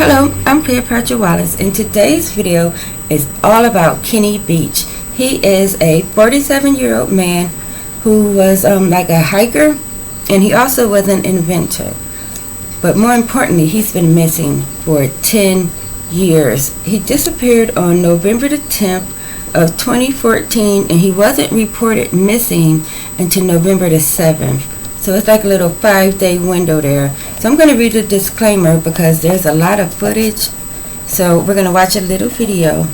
Hello, I'm Cleopatra Wallace, and today's video is all about Kenny Veach. He is a 47-year-old man who was like a hiker, and he also was an inventor. But more importantly, he's been missing for 10 years. He disappeared on November the 10th of 2014, and he wasn't reported missing until November the 7th. So it's like a little 5-day window there. So I'm going to read the disclaimer because there's a lot of footage. So we're going to watch a little video.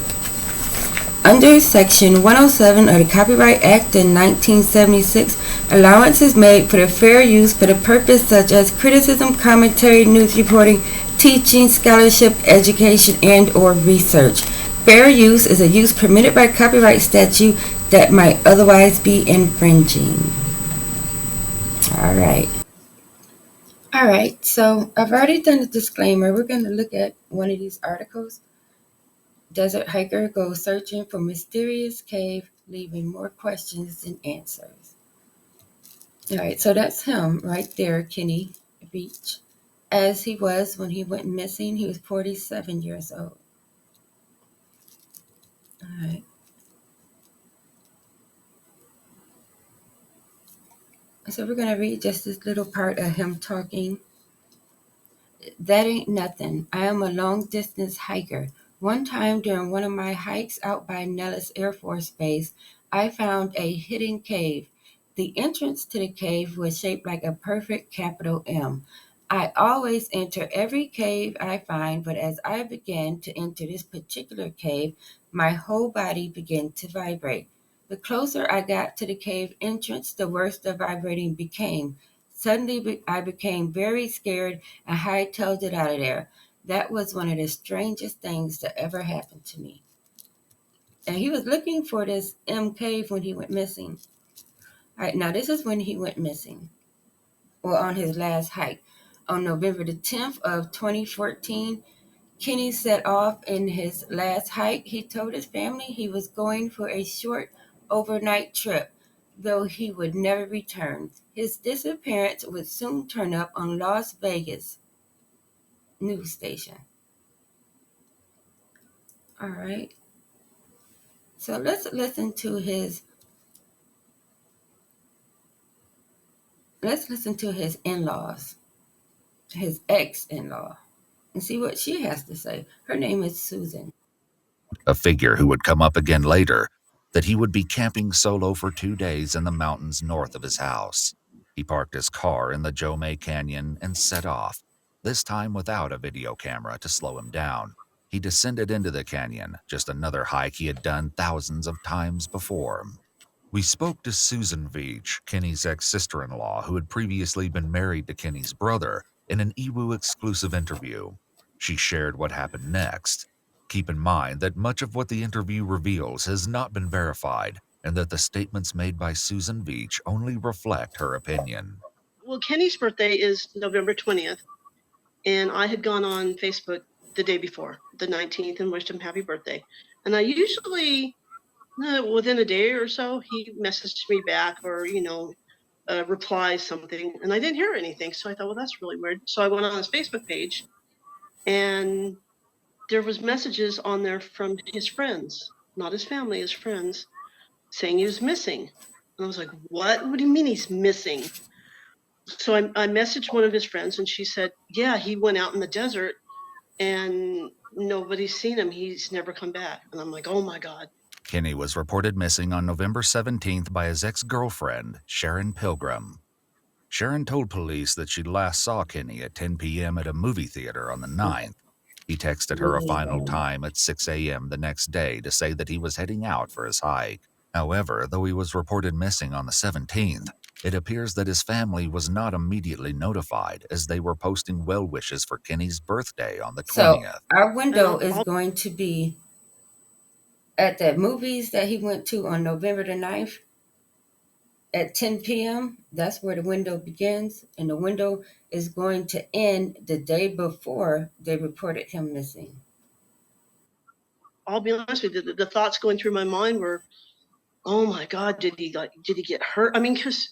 Under Section 107 of the Copyright Act in 1976, allowance is made for the fair use for the purpose such as criticism, commentary, news reporting, teaching, scholarship, education, and or research. Fair use is a use permitted by copyright statute that might otherwise be infringing. Alright, so I've already done the disclaimer. We're going to look at one of these articles. Desert hiker goes searching for mysterious cave, leaving more questions than answers. Alright, so that's him right there, Kenny Veach. As he was when he went missing, he was 47 years old. Alright. So we're going to read just this little part of him talking. That ain't nothing. I am a long-distance hiker. One time during one of my hikes out by Nellis Air Force Base, I found a hidden cave. The entrance to the cave was shaped like a perfect capital M. I always enter every cave I find, but as I began to enter this particular cave, my whole body began to vibrate. The closer I got to the cave entrance, the worse the vibrating became. Suddenly, I became very scared and hightailed it out of there. That was one of the strangest things that ever happened to me. And he was looking for this M cave when he went missing. All right, now this is when he went missing, or on his last hike. On November the 10th of 2014, Kenny set off in his last hike. He told his family he was going for a short overnight trip, though he would never return. His disappearance would soon turn up on Las Vegas news station. All right. So let's listen to his in-laws, his ex-in-law, and see what she has to say. Her name is Susan. A figure who would come up again later, that he would be camping solo for 2 days in the mountains north of his house. He parked his car in the Jomay Canyon and set off, this time without a video camera to slow him down. He descended into the canyon, just another hike he had done thousands of times before. We spoke to Susan Veach, Kenny's ex-sister-in-law, who had previously been married to Kenny's brother, in an EWU exclusive interview. She shared what happened next. Keep in mind that much of what the interview reveals has not been verified, and that the statements made by Susan Veach only reflect her opinion. Well, Kenny's birthday is November 20th, and I had gone on Facebook the day before, the 19th, and wished him happy birthday. And I usually, within a day or so, he messaged me back or, replies something, and I didn't hear anything. So I thought, well, that's really weird. So I went on his Facebook page, and there was messages on there from his friends, not his family, his friends, saying he was missing. And I was like, what? What do you mean he's missing? So I messaged one of his friends, and she said, yeah, he went out in the desert and nobody's seen him. He's never come back. And I'm like, oh my God. Kenny was reported missing on November 17th by his ex-girlfriend, Sharon Pilgrim. Sharon told police that she last saw Kenny at 10 p.m. at a movie theater on the 9th. He texted her a final time at 6 a.m. the next day to say that he was heading out for his hike. However, though he was reported missing on the 17th, it appears that his family was not immediately notified, as they were posting well wishes for Kenny's birthday on the 20th. So our window is going to be at the movies that he went to on November the 9th at 10 p.m. That's where the window begins, and the window is going to end the day before they reported him missing. I'll be honest with you, the thoughts going through my mind were, oh my God, did he get hurt? I mean, because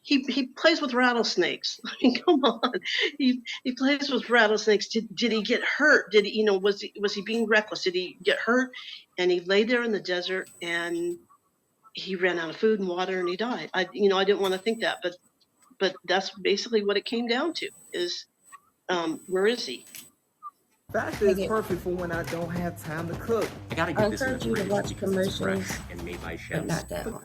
he plays with rattlesnakes. I mean, come on. He plays with rattlesnakes. Did he get hurt? Did he, was he being reckless? Did he get hurt? And he lay there in the desert and he ran out of food and water and he died. I didn't want to think that, but that's basically what it came down to is, where is he? Fast is perfect for when I don't have time to cook. I gotta I get this in the encourage you to fridge watch because it's commercials, fresh and made by but chefs. not that one.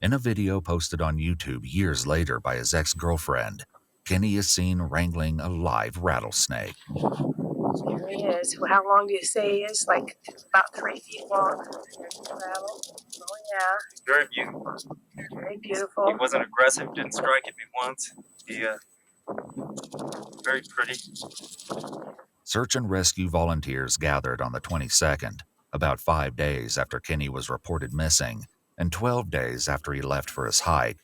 In a video posted on YouTube years later by his ex-girlfriend, Kenny is seen wrangling a live rattlesnake. There he is. How long do you say he is? Like about 3 feet long. There's the rattle. Oh yeah. Very beautiful. Very He beautiful. wasn't aggressive, didn't strike at me once. He, very pretty. Search and rescue volunteers gathered on the 22nd, about 5 days after Kenny was reported missing, and 12 days after he left for his hike.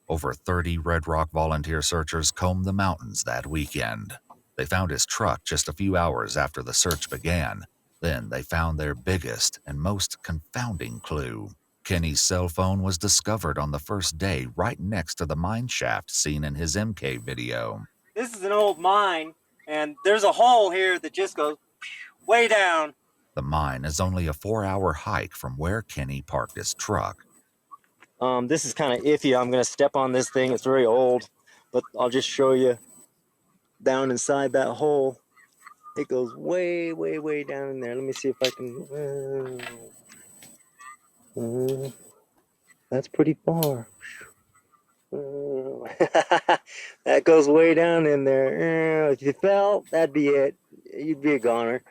Over 30 Red Rock volunteer searchers combed the mountains that weekend. They found his truck just a few hours after the search began. Then they found their biggest and most confounding clue. Kenny's cell phone was discovered on the first day right next to the mine shaft seen in his MK video. This is an old mine, and there's a hole here that just goes way down. The mine is only a 4-hour hike from where Kenny parked his truck. This is kind of iffy. I'm going to step on this thing. It's very old, but I'll just show you down inside that hole. It goes way, way, way down in there. Let me see if I can... that's pretty far. That goes way down in there. If you fell, that'd be it. You'd be a goner.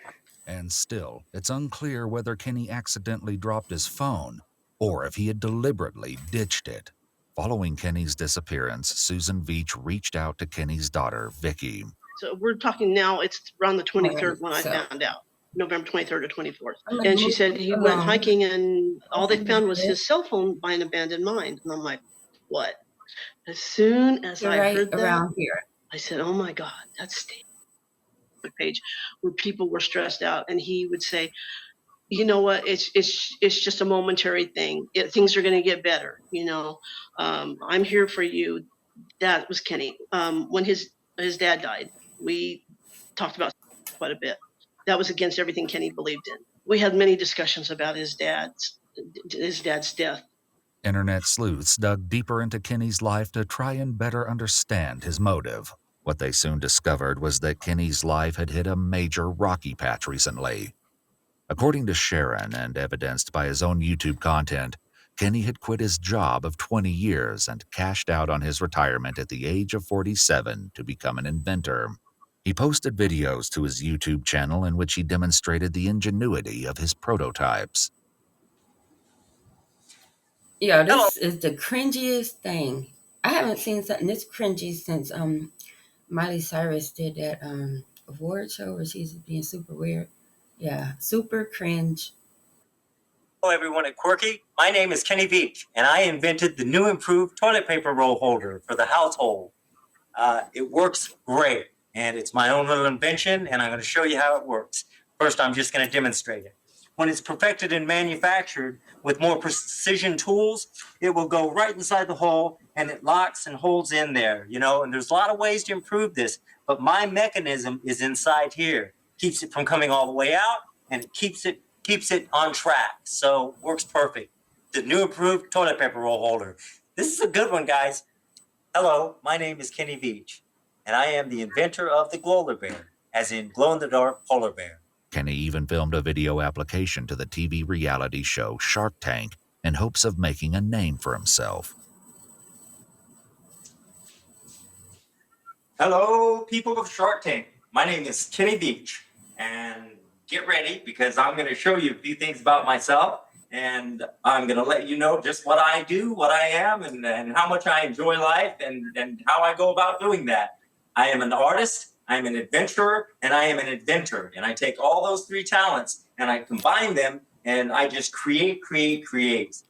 And still, it's unclear whether Kenny accidentally dropped his phone or if he had deliberately ditched it. Following Kenny's disappearance, Susan Veach reached out to Kenny's daughter, Vicky. So we're talking now, it's around the 23rd when I found out, November 23rd or 24th. And she said he went hiking and all they found was his cell phone by an abandoned mine. And I'm like, what? As soon as I heard that, around here. I said, oh my God, that's the page where people were stressed out. And he would say, you know what, it's just a momentary thing. Things are going to get better. I'm here for you. That was Kenny. When his dad died, we talked about quite a bit. That was against everything Kenny believed in. We had many discussions about his dad's death. Internet sleuths dug deeper into Kenny's life to try and better understand his motive. What they soon discovered was that Kenny's life had hit a major rocky patch recently. According to Sharon, and evidenced by his own YouTube content, Kenny had quit his job of 20 years and cashed out on his retirement at the age of 47 to become an inventor. He posted videos to his YouTube channel in which he demonstrated the ingenuity of his prototypes. Yeah, this is the cringiest thing. I haven't seen something this cringy since Miley Cyrus did that award show where she's being super weird. Yeah, super cringe. Hello everyone at Quirky. My name is Kenny Veach, and I invented the new improved toilet paper roll holder for the household. It works great, and it's my own little invention, and I'm going to show you how it works. First, I'm just going to demonstrate it. When it's perfected and manufactured with more precision tools, it will go right inside the hole, and it locks and holds in there, and there's a lot of ways to improve this, but my mechanism is inside here. Keeps it from coming all the way out, and it keeps it on track, so works perfect. The new improved toilet paper roll holder. This is a good one, guys. Hello, my name is Kenny Veach, and I am the inventor of the Glolar Bear, as in glow-in-the-dark polar bear. Kenny even filmed a video application to the TV reality show Shark Tank in hopes of making a name for himself. Hello, people of Shark Tank. My name is Kenny Veach, and get ready because I'm going to show you a few things about myself, and I'm going to let you know just what I do, what I am, and how much I enjoy life, and how I go about doing that. I am an artist, I'm an adventurer, and I am an inventor, and I take all those three talents, and I combine them, and I just create.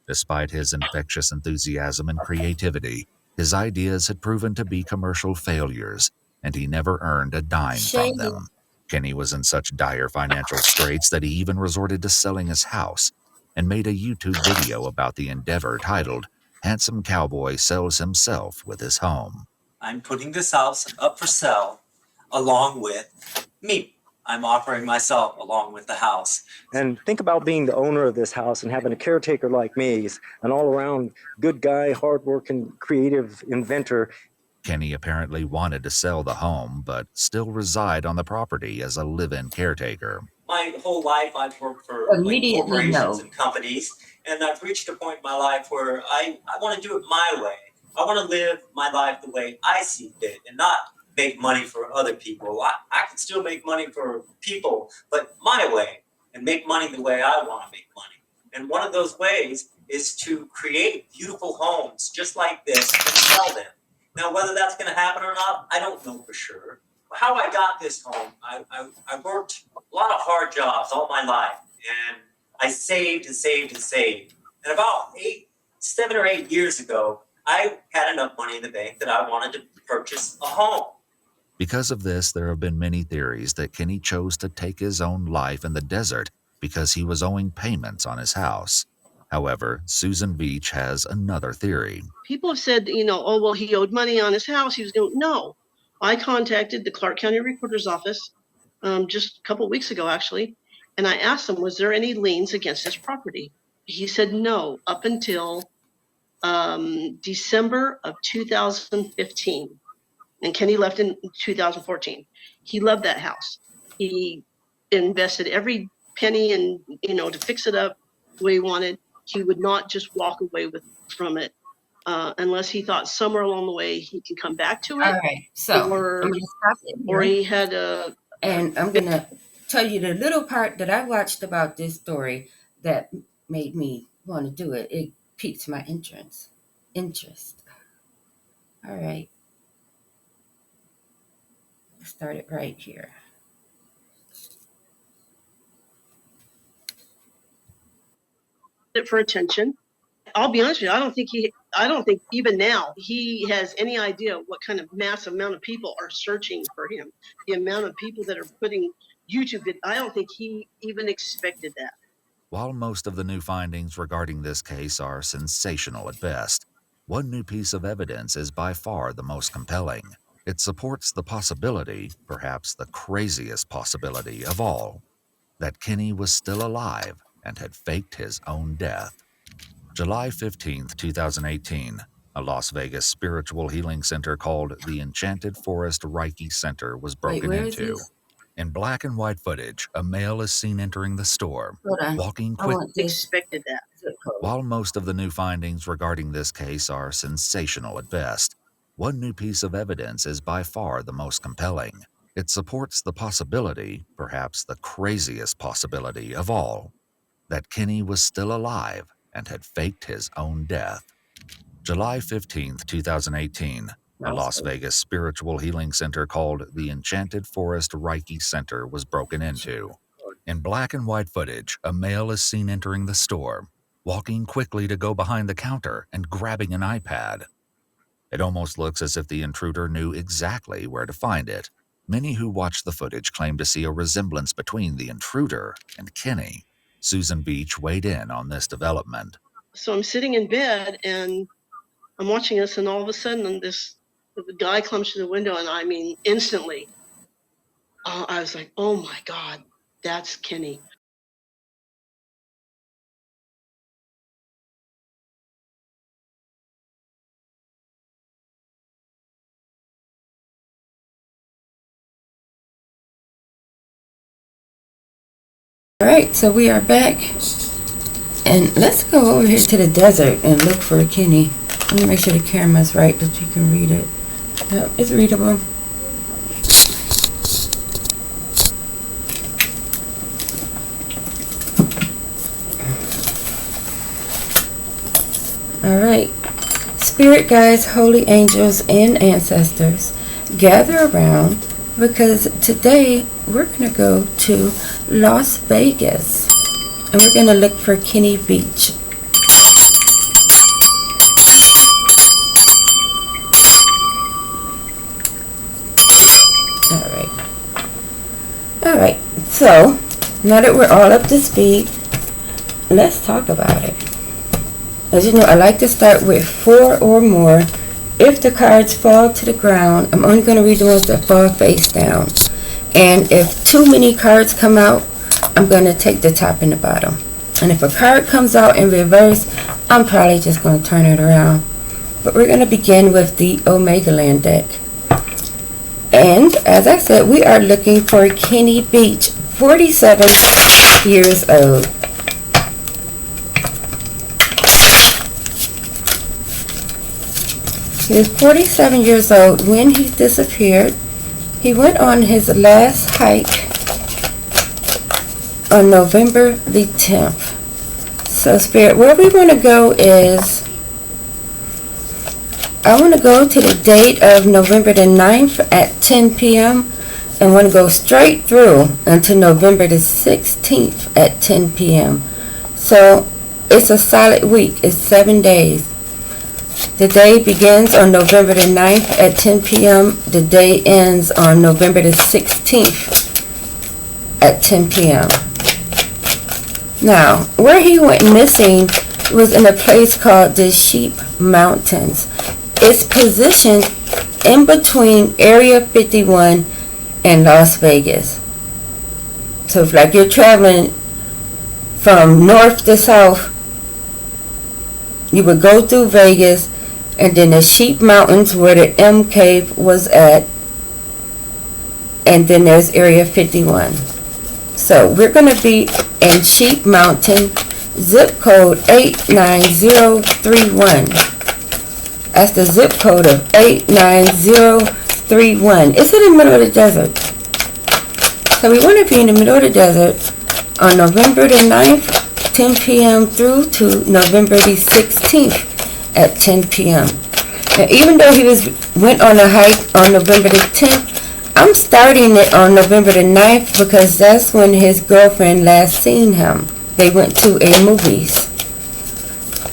Despite his infectious enthusiasm and creativity, his ideas had proven to be commercial failures, and he never earned a dime from them. Kenny was in such dire financial straits that he even resorted to selling his house and made a YouTube video about the endeavor titled, handsome cowboy sells himself with his home. I'm putting this house up for sale along with me. I'm offering myself along with the house. And think about being the owner of this house and having a caretaker like me, he's an all-around good guy, hardworking, creative inventor. Kenny apparently wanted to sell the home, but still reside on the property as a live-in caretaker. My whole life I've worked for corporations and companies, and I've reached a point in my life where I want to do it my way. I want to live my life the way I see fit and not make money for other people. I can still make money for people, but my way, and make money the way I want to make money. And one of those ways is to create beautiful homes just like this and sell them. Now, whether that's going to happen or not, I don't know for sure. How I got this home, I worked a lot of hard jobs all my life, and I saved and saved and saved. And about 7 or 8 years ago, I had enough money in the bank that I wanted to purchase a home. Because of this, there have been many theories that Kenny chose to take his own life in the desert because he was owing payments on his house. However, Susan Veach has another theory. People have said, oh, well, he owed money on his house. He was going, no. I contacted the Clark County Recorder's Office just a couple of weeks ago, actually, and I asked him, was there any liens against his property? He said no, up until December of 2015. And Kenny left in 2014. He loved that house. He invested every penny in, to fix it up the way he wanted. He would not just walk away from it unless he thought somewhere along the way he can come back to it. All right, so or, I'm gonna stop it here. Or he had a. And I'm gonna tell you the little part that I watched about this story that made me want to do it. It piqued my interest. All right. Start it right here. It for attention. I'll be honest with you, I don't think even now he has any idea what kind of massive amount of people are searching for him. The amount of people that are putting YouTube, I don't think he even expected that. While most of the new findings regarding this case are sensational at best, one new piece of evidence is by far the most compelling. It supports the possibility, perhaps the craziest possibility of all, that Kenny was still alive and had faked his own death. July 15, 2018, a Las Vegas spiritual healing center called the Enchanted Forest Reiki Center was broken into. In black and white footage, a male is seen entering the store, walking quickly. Expected that. While most of the new findings regarding this case are sensational at best, one new piece of evidence is by far the most compelling. It supports the possibility, perhaps the craziest possibility of all, that Kenny was still alive and had faked his own death. July 15, 2018, a Las Vegas spiritual healing center called the Enchanted Forest Reiki Center was broken into. In black and white footage, a male is seen entering the store, walking quickly to go behind the counter and grabbing an iPad. It almost looks as if the intruder knew exactly where to find it. Many who watched the footage claim to see a resemblance between the intruder and Kenny. Susan Veach weighed in on this development. So I'm sitting in bed and I'm watching this, and all of a sudden the guy comes to the window, and I mean instantly, I was like, oh my God, that's Kenny. All right, so we are back, and let's go over here to the desert and look for Kenny. Let me make sure the camera's right that you can read it. Yep, it's readable. All right, spirit guides, holy angels, and ancestors, gather around because today we're going to go to Las Vegas and we're going to look for Kenny Veach. All right, so now that we're all up to speed, let's talk about it. As you know, I like to start with 4 or more. If the cards fall to the ground, I'm only going to read the ones that fall face down. And if too many cards come out, I'm going to take the top and the bottom. And if a card comes out in reverse, I'm probably just going to turn it around. But we're going to begin with the Omega Land deck. And as I said, we are looking for Kenny Veach, 47 years old. He was 47 years old when he disappeared. He went on his last hike on November the 10th. So Spirit, where we want to go is, I want to go to the date of November the 9th at 10 p.m. and want to go straight through until November the 16th at 10 p.m. So it's a solid week. It's 7 days. The day begins on November the 9th at 10 p.m. The day ends on November the 16th at 10 p.m. Now, where he went missing was in a place called the Sheep Mountains. It's positioned in between Area 51 and Las Vegas. So if like you're traveling from north to south, you would go through Vegas and then the Sheep Mountains where the M Cave was at, and then there's Area 51. So we're going to be in Sheep Mountain, zip code 89031. That's the zip code of 89031. It's in the middle of the desert. So we want to be in the middle of the desert on November the 9th, 10 p.m. through to November the 16th at 10 p.m. Now, even though he went on a hike on November the 10th, I'm starting it on November the 9th because that's when his girlfriend last seen him. They went to a movies.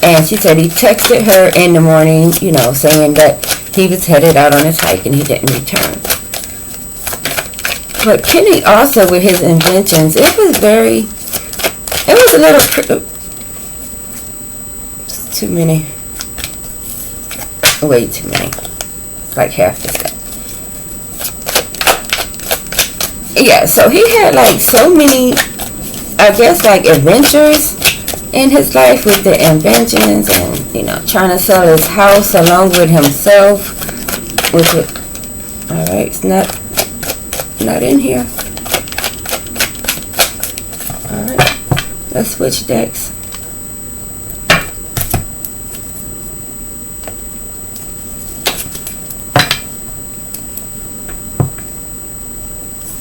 And she said he texted her in the morning, you know, saying that he was headed out on his hike and he didn't return. But Kenny also, with his inventions, it was a little, too many, way too many, it's like half the set. Yeah, so he had like so many, I guess, like adventures in his life with the inventions and, you know, trying to sell his house along with himself with it. Alright, it's not in here. Alright, let's switch decks.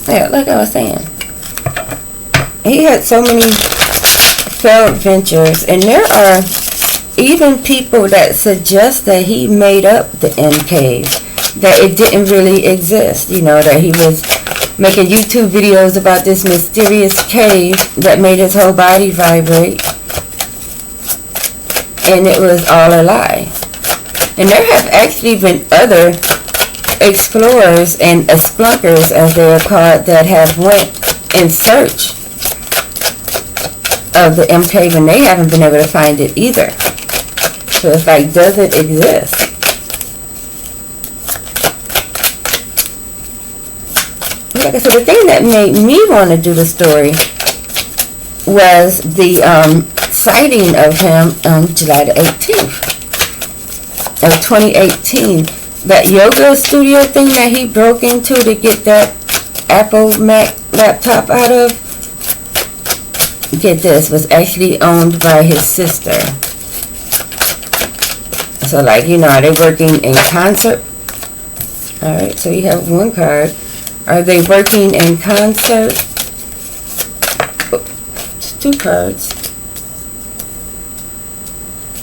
Yeah, like I was saying, he had so many failed ventures, and there are even people that suggest that he made up the M Cave, that it didn't really exist, you know, that he was making YouTube videos about this mysterious cave that made his whole body vibrate, and it was all a lie. And there have actually been other explorers and splunkers, as they are called, that have went in search of the M Cave, and they haven't been able to find it either. So it's like, does it exist? Like I said, the thing that made me want to do the story was the sighting of him on July the 18th of 2018. That yoga studio thing that he broke into to get that Apple Mac laptop out of, get this, was actually owned by his sister. So, like, you know, are they working in concert? Alright, so you have one card. Are they working in concert? It's 2 cards.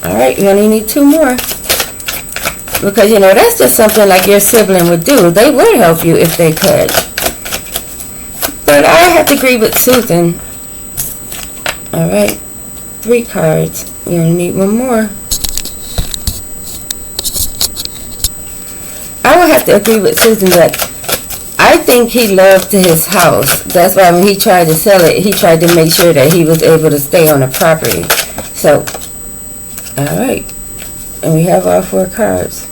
Alright, you only need 2 more. Because, you know, that's just something like your sibling would do. They would help you if they could. But I have to agree with Susan. Alright, 3 cards. We only need 1 more. I would have to agree with Susan that I think he loved his house. That's why when he tried to sell it, he tried to make sure that he was able to stay on the property. So Alright. And we have all 4 cards.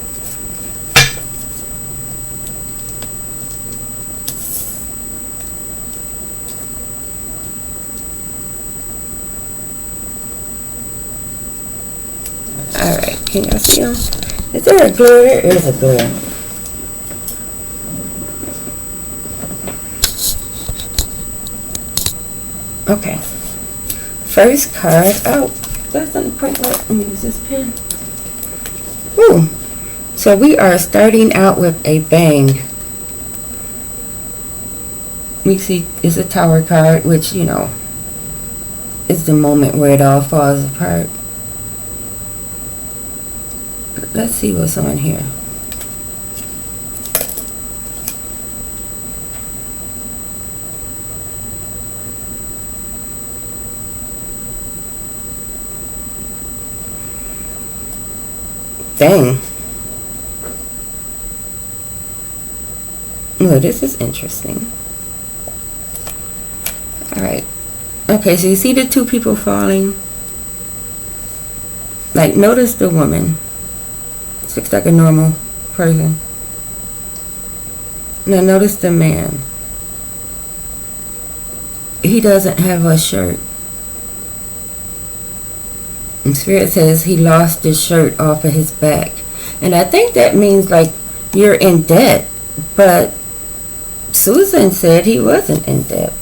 Alright, can y'all see them? Is there a glare? There is a glare. Okay. First card out. That's on the point. Let me use this pen. Woo! So we are starting out with a bang. We see it's a Tower card, which, you know, is the moment where it all falls apart. Let's see what's on here. Dang. Well, this is interesting. Alright. Okay, so you see the 2 people falling? Like, notice the woman. She looks like a normal person. Now notice the man. He doesn't have a shirt. And Spirit says he lost his shirt off of his back. And I think that means like you're in debt. But Susan said he wasn't in debt.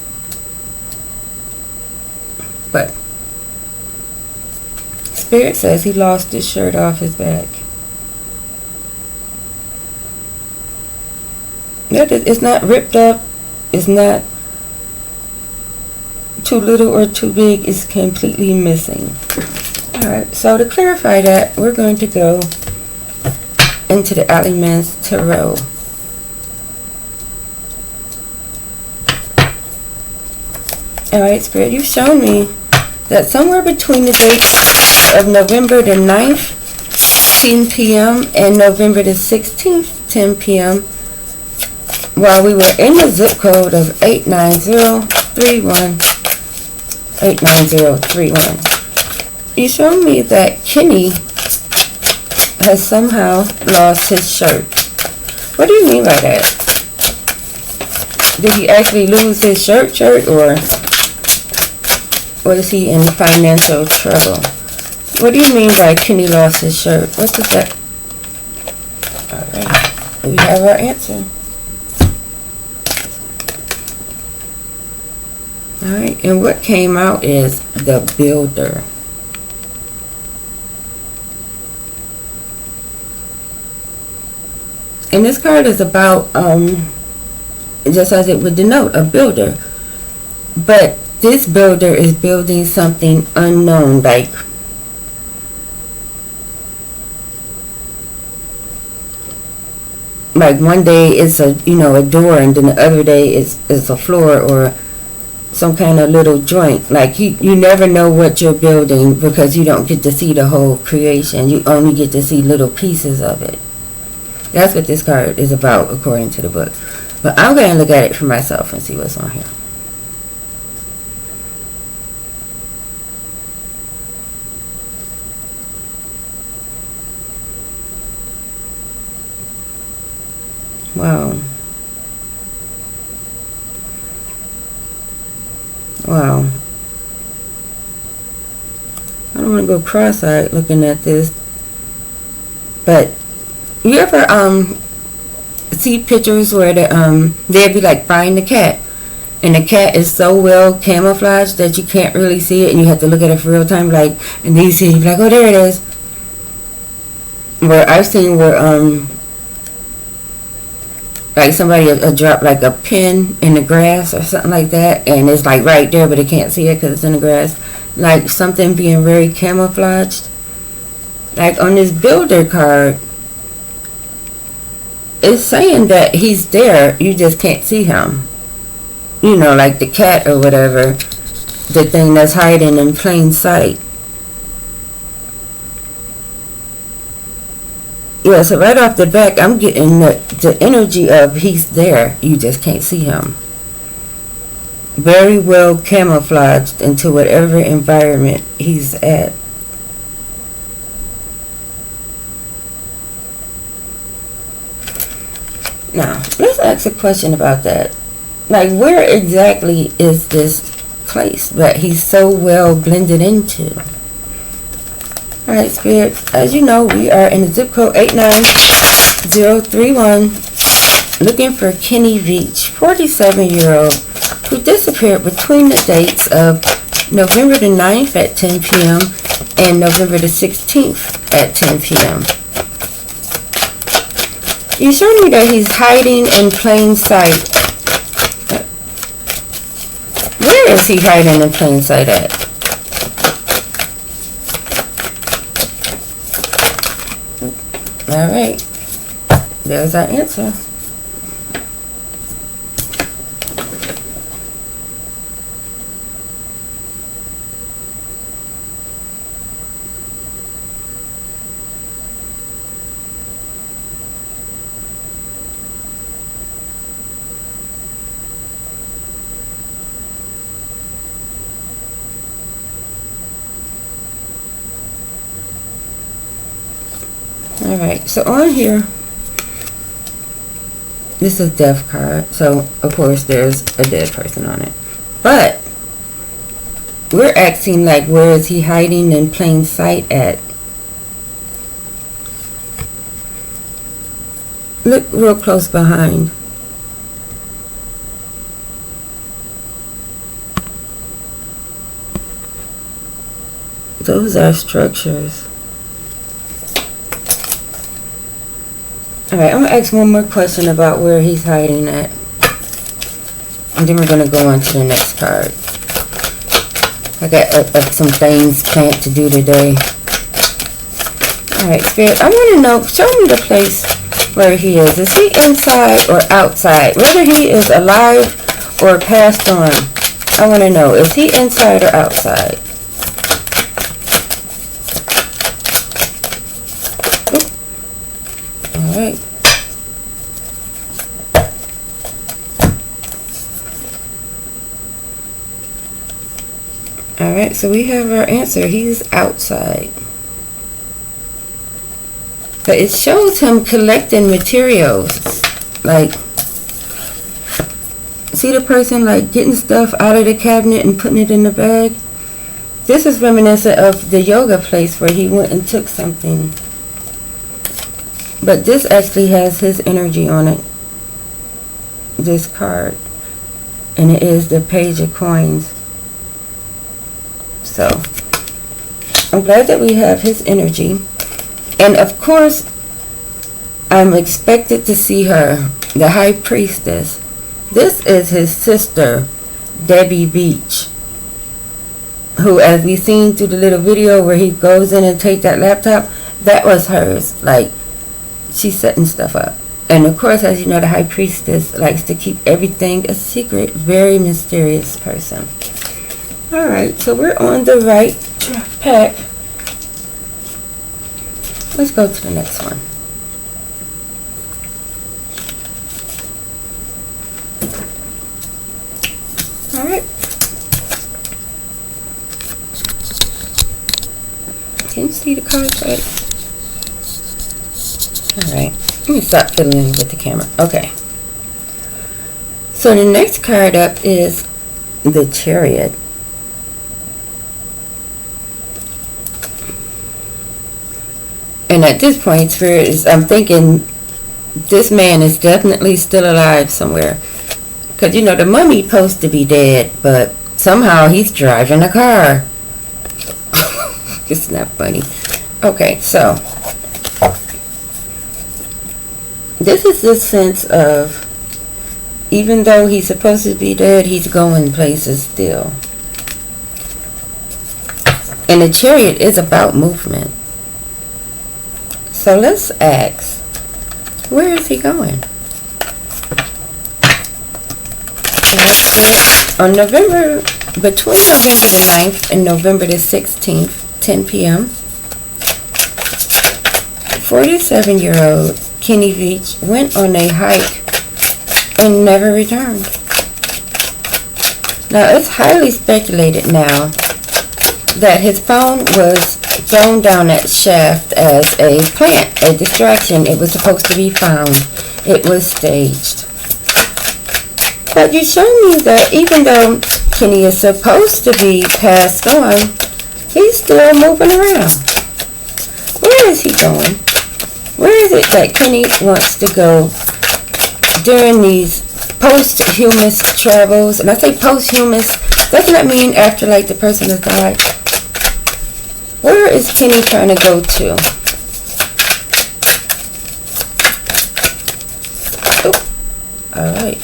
But Spirit says he lost his shirt off his back. It's not ripped up. It's not too little or too big. It's completely missing. Alright, so to clarify that, we're going to go into the Alleyman's Tarot. Alright, Spirit, you've shown me that somewhere between the dates of November the 9th, 10 p.m. and November the 16th, 10 p.m., while we were in the zip code of 89031, you showed me that Kenny has somehow lost his shirt. What do you mean by that? Did he actually lose his shirt, or is he in financial trouble? What do you mean by Kenny lost his shirt? What does that? Alright, we have our answer. Alright, and what came out is the Builder. And this card is about, just as it would denote, a builder. But this builder is building something unknown, like one day it's a door, and then the other day it's a floor or some kind of little joint. Like you never know what you're building because you don't get to see the whole creation. You only get to see little pieces of it. That's what this card is about according to the book. But I'm going to look at it for myself and see what's on here. Wow. Wow. I don't want to go cross-eyed looking at this. But you ever see pictures where they'd be like buying the cat, and the cat is so well camouflaged that you can't really see it, and you have to look at it for real time, like, and then you see it, you're like, oh, there it is. Where I've seen where like somebody will drop like a pin in the grass or something like that, and it's like right there, but they can't see it because it's in the grass. Like something being very camouflaged. Like on this Builder card, it's saying that he's there, you just can't see him. You know, like the cat or whatever, the thing that's hiding in plain sight. Yeah, so right off the back, I'm getting the energy of he's there, you just can't see him. Very well camouflaged into whatever environment he's at. Now, let's ask a question about that. Like, where exactly is this place that he's so well blended into? Alright, Spirit, as you know, we are in the zip code 89031 looking for Kenny Veach, 47-year-old, who disappeared between the dates of November the 9th at 10 p.m. and November the 16th at 10 p.m. You showed me that he's hiding in plain sight. Where is he hiding in plain sight at? Alright. There's our answer. Alright, so on here, this is a death card, so of course there's a dead person on it. But we're asking, like, where is he hiding in plain sight at? Look real close behind. Those are structures. Alright, I'm going to ask one more question about where he's hiding at. And then we're going to go on to the next card. I got some things planned to do today. Alright, Spirit, I want to know, show me the place where he is. Is he inside or outside? Whether he is alive or passed on. I want to know, is he inside or outside? Alright. Alright, so we have our answer. He's outside. But it shows him collecting materials. Like, see the person, like, getting stuff out of the cabinet and putting it in the bag? This is reminiscent of the yoga place where he went and took something. But this actually has his energy on it. This card. And it is the Page of Coins. So, I'm glad that we have his energy. And of course, I'm expected to see her, the High Priestess. This is his sister, Debbie Veach, who, as we seen through the little video where he goes in and take that laptop, that was hers. Like, she's setting stuff up. And of course, as you know, the High Priestess likes to keep everything a secret. Very mysterious person. Alright, so we're on the right pack. Let's go to the next one. Alright. Can you see the cards right? Alright. Let me stop fiddling with the camera. Okay. So the next card up is the Chariot. And at this point, Spirit is, I'm thinking this man is definitely still alive somewhere. Because, you know, the mummy's supposed to be dead, but somehow he's driving a car. It's not funny. Okay, so this is the sense of, even though he's supposed to be dead, he's going places still. And the Chariot is about movement. So let's ask, where is he going? On November, between November the 9th and November the 16th, 10 p.m., 47-year-old Kenny Veach went on a hike and never returned. Now, it's highly speculated now that his phone was thrown down that shaft as a plant, a distraction. It was supposed to be found. It was staged. But you show me that even though Kenny is supposed to be passed on, he's still moving around. Where is he going? Where is it that Kenny wants to go during these posthumous travels? And I say posthumous, doesn't that mean after like the person has died? Where is Kenny trying to go to? Oh, alright.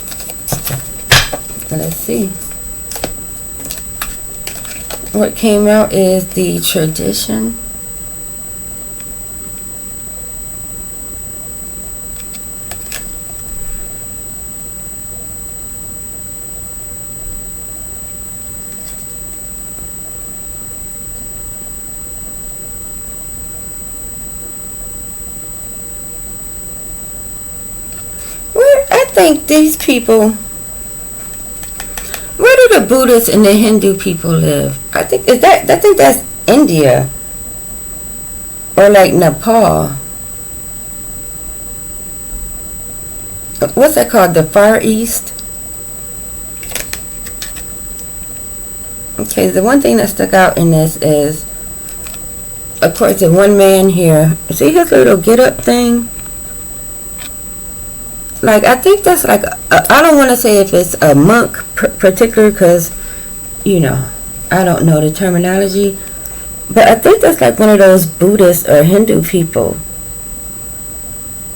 Let's see. What came out is the tradition. I think these people, where do the Buddhists and the Hindu people live? I think that's India or like Nepal. What's that called? The Far East? Okay, the one thing that stuck out in this is, of course, the one man here. See his little get up thing? Like, I think that's like, I don't want to say if it's a monk particular, because, you know, I don't know the terminology. But I think that's like one of those Buddhist or Hindu people.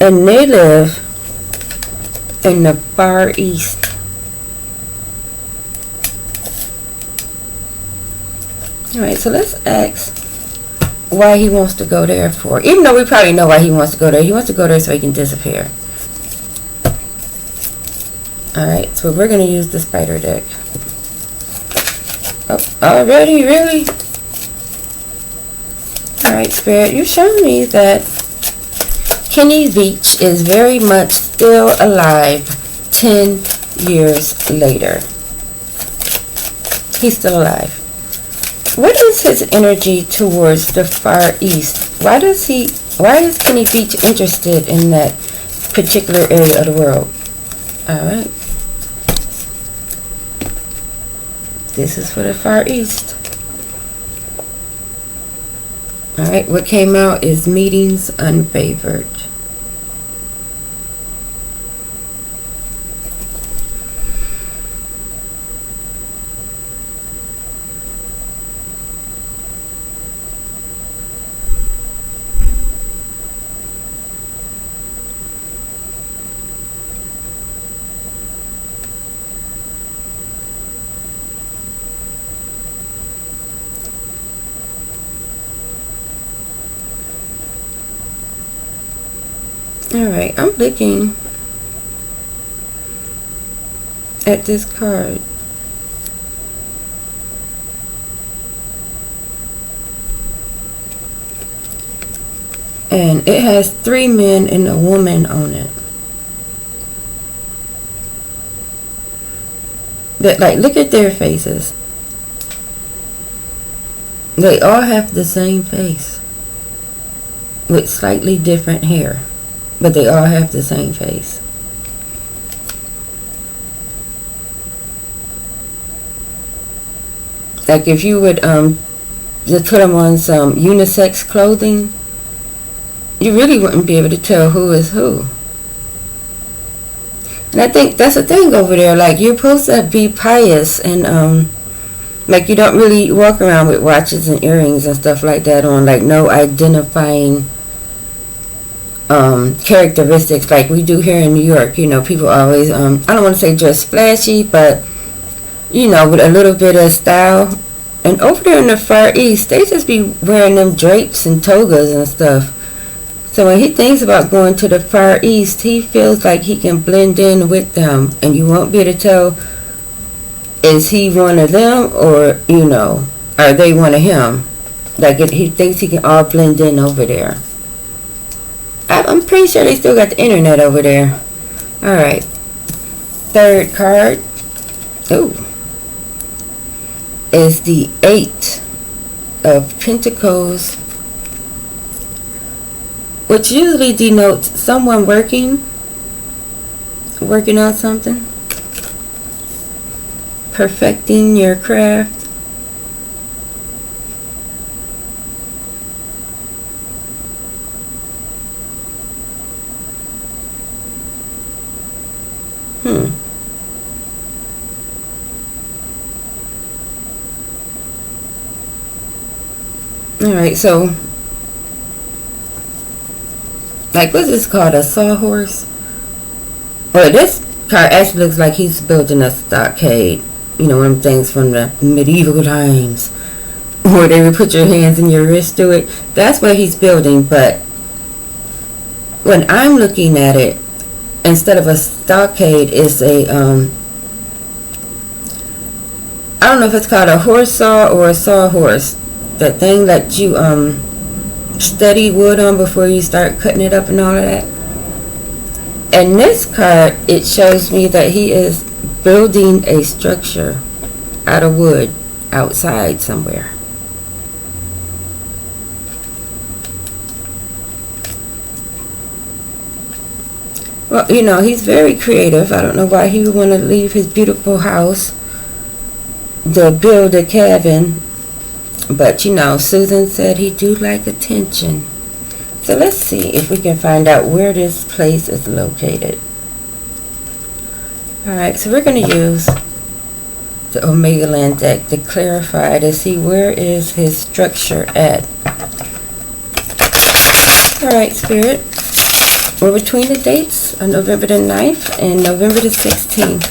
And they live in the Far East. Alright, so let's ask why he wants to go there for. Even though we probably know why he wants to go there. He wants to go there so he can disappear. Alright, so we're going to use the spider deck. Oh, already? Really? Alright, Spirit, you showed me that Kenny Veach is very much still alive 10 years later. He's still alive. What is his energy towards the Far East? Why is Kenny Veach interested in that particular area of the world? Alright. This is for the Far East. Alright, what came out is meetings unfavored. Alright, I'm looking at this card. And it has 3 men and a woman on it. That, like, look at their faces. They all have the same face with slightly different hair. But they all have the same face. Like if you would just put them on some unisex clothing, you really wouldn't be able to tell who is who. And I think that's the thing over there. Like, you're supposed to be pious and like you don't really walk around with watches and earrings and stuff like that on. Like no identifying characteristics like we do here in New York. You know, people always I don't want to say dress flashy, but you know, with a little bit of style. And over there in the Far East, they just be wearing them drapes and togas and stuff. So when he thinks about going to the Far East, he feels like he can blend in with them, and you won't be able to tell, is he one of them, or, you know, are they one of him? Like, he thinks he can all blend in over there. I'm pretty sure they still got the internet over there. Alright. Third card. Ooh. Is the 8 of Pentacles which usually denotes someone working on something, perfecting your craft. Alright, so, like, what's this called? A sawhorse? Well, this car actually looks like he's building a stockade. You know, them things from the medieval times, where they would put your hands and your wrist to it. That's what he's building, but when I'm looking at it, instead of a stockade, it's a, I don't know if it's called a horse saw or a sawhorse. The thing that you steady wood on before you start cutting it up and all of that. And this card, it shows me that he is building a structure out of wood outside somewhere. Well, you know, he's very creative. I don't know why he would want to leave his beautiful house to build a cabin. But, you know, Susan said he do like attention. So let's see if we can find out where this place is located. Alright, so we're going to use the Omega Land deck to clarify to see where is his structure at. Alright, Spirit. We're between the dates of November the 9th and November the 16th.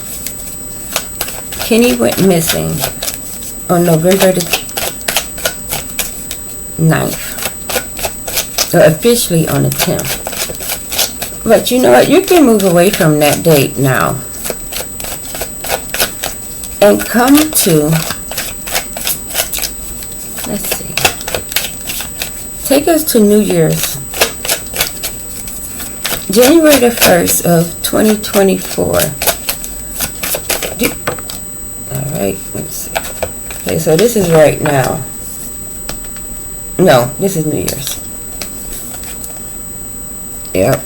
Kenny went missing on November the 9th. Officially on the 10th. But you know what? You can move away from that date now. And come to, let's see. Take us to New Year's. January the 1st of 2024. Alright, let's see. Okay, so this is right now. No, this is New Year's. Yep.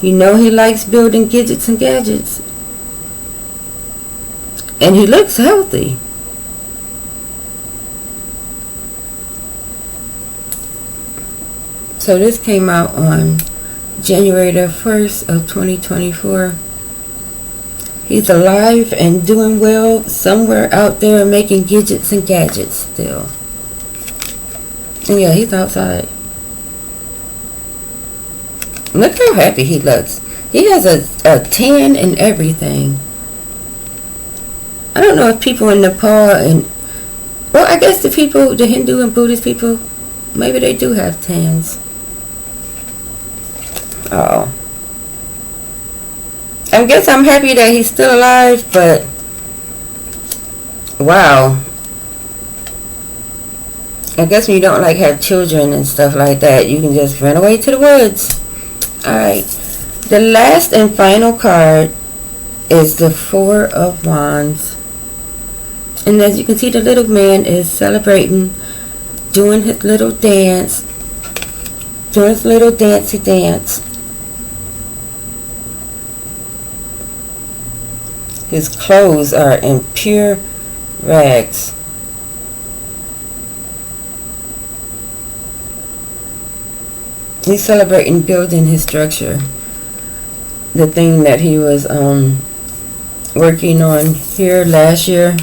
You know he likes building gadgets and gadgets. And he looks healthy. So this came out on January the 1st of 2024. He's alive and doing well somewhere out there making gadgets and gadgets still. And yeah, he's outside. Look how happy he looks. He has a tan and everything. I don't know if people in Nepal and, well, I guess the Hindu and Buddhist people, maybe they do have tans. Oh. I guess I'm happy that he's still alive, but wow. I guess when you don't like have children and stuff like that, you can just run away to the woods. Alright. The last and final card is the Four of Wands. And as you can see, the little man is celebrating, doing his little dance, doing his little dancey dance. His clothes are in pure rags. He's celebrating building his structure. The thing that he was working on here last year.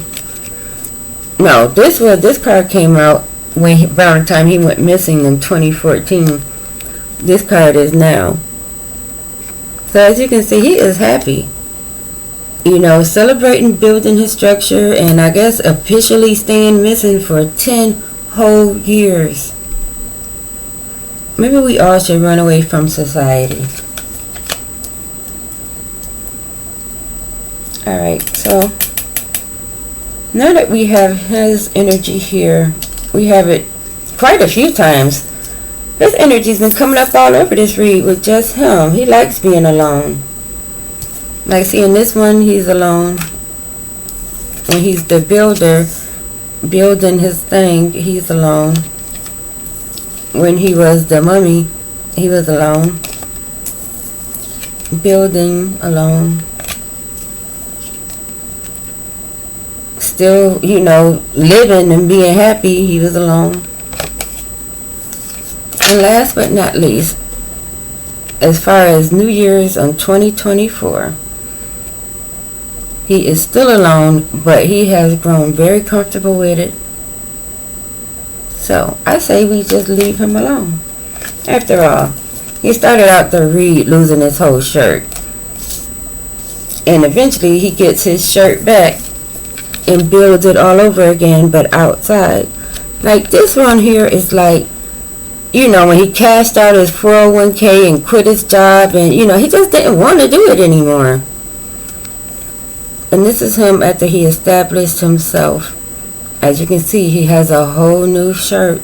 No, this card came out around the time he went missing in 2014. This card is now. So as you can see, he is happy. You know, celebrating building his structure, and I guess officially staying missing for 10 whole years. Maybe we all should run away from society. Alright, so now that we have his energy here, we have it quite a few times. His energy's been coming up all over this read with just him. He likes being alone. Like, see, in this one, he's alone. When he's the builder, building his thing, he's alone. when he was the mummy, he was alone. Building alone. Still, living and being happy, he was alone. And last but not least, as far as New Year's on 2024, he is still alone, but he has grown very comfortable with it. So I say we just leave him alone. After all, he started out the read losing his whole shirt. And eventually he gets his shirt back and builds it all over again, but outside. Like this one here is like, when he cashed out his 401k and quit his job, and he just didn't want to do it anymore. And this is him after he established himself. As you can see, he has a whole new shirt.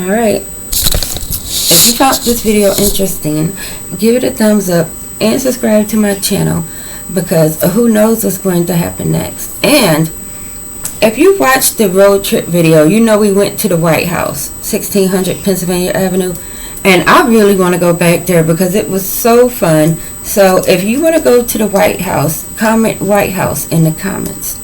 Alright. If you found this video interesting, give it a thumbs up and subscribe to my channel, because who knows what's going to happen next. And if you watched the road trip video, we went to the White House, 1600 Pennsylvania Avenue, and I really want to go back there because it was so fun. So if you want to go to the White House, comment White House in the comments.